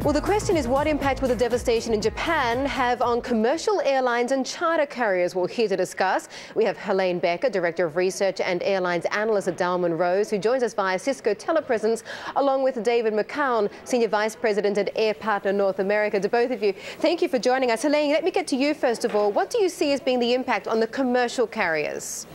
Well, the question is, what impact will the devastation in Japan have on commercial airlines and charter carriers? Well, here to discuss, we have Helene Becker, Director of Research and Airlines Analyst at Dalman Rose, who joins us via Cisco telepresence, along with David McCown, Senior Vice President at Air Partner North America. To both of you, thank you for joining us. Helene, let me get to you first of all. What do you see as being the impact on the commercial carriers?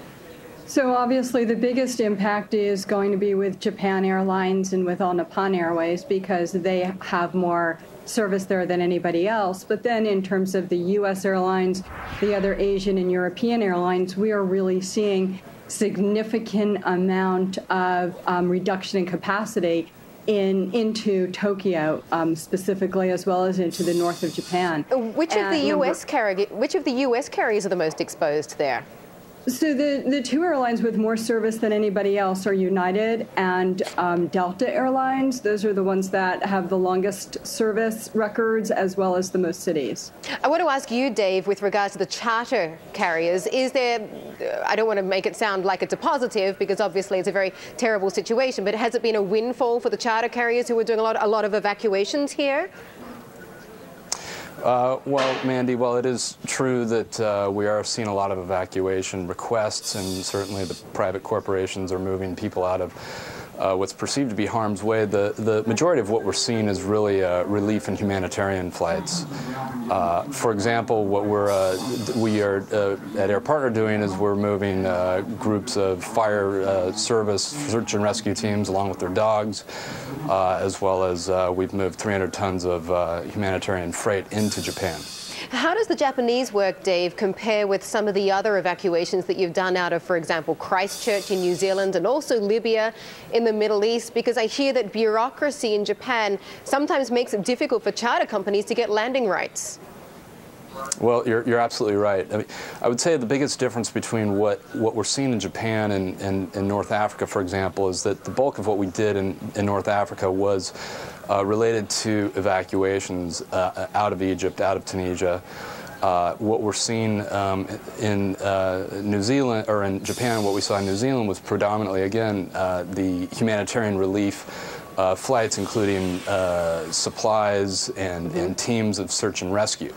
So obviously the biggest impact is going to be with Japan Airlines and with All Nippon Airways because they have more service there than anybody else. But then in terms of the U.S. airlines, the other Asian and European airlines, we are really seeing significant amount of reduction in capacity into Tokyo specifically, as well as into the north of Japan. Which of the U.S. carriers are the most exposed there? So the two airlines with more service than anybody else are United and Delta Airlines. Those are the ones that have the longest service records as well as the most cities. I want to ask you, Dave, with regards to the charter carriers, is there, I don't want to make it sound like it's a positive because obviously it's a very terrible situation, but has it been a windfall for the charter carriers who are doing a lot of evacuations here? Well, Mandy, while it is true that we are seeing a lot of evacuation requests, and certainly the private corporations are moving people out of what's perceived to be harm's way, the majority of what we're seeing is really relief and humanitarian flights. For example, what we are at Air Partner doing is we're moving groups of fire service search and rescue teams along with their dogs, as well as we've moved 300 tons of humanitarian freight into Japan. How does the Japanese work, Dave, compare with some of the other evacuations that you've done out of, for example, Christchurch in New Zealand and also Libya in the Middle East? Because I hear that bureaucracy in Japan sometimes makes it difficult for charter companies to get landing rights. Well, you're absolutely right. I mean, I would say the biggest difference between what we're seeing in Japan and North Africa, for example, is that the bulk of what we did in North Africa was related to evacuations out of Egypt, out of Tunisia. What we're seeing in New Zealand, or in Japan, what we saw in New Zealand was predominantly, again, the humanitarian relief flights, including supplies and teams of search and rescue.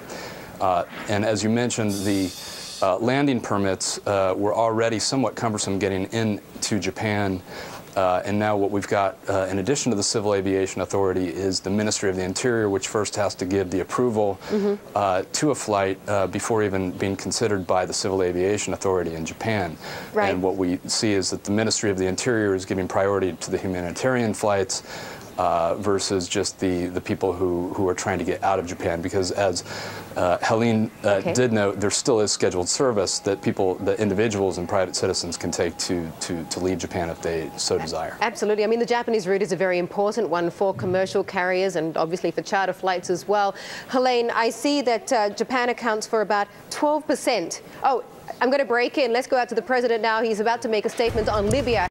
And as you mentioned, the landing permits were already somewhat cumbersome getting into Japan. And now what we've got, in addition to the Civil Aviation Authority, is the Ministry of the Interior, which first has to give the approval to a flight before even being considered by the Civil Aviation Authority in Japan. Right. And what we see is that the Ministry of the Interior is giving priority to the humanitarian flights versus just the people who are trying to get out of Japan, because as Helene did note, there still is scheduled service that the individuals and private citizens can take to leave Japan if they so desire. Absolutely. I mean, the Japanese route is a very important one for commercial carriers and obviously for charter flights as well. Helene, I see that Japan accounts for about 12%. Oh, I'm going to break in. Let's go out to the president now. He's about to make a statement on Libya.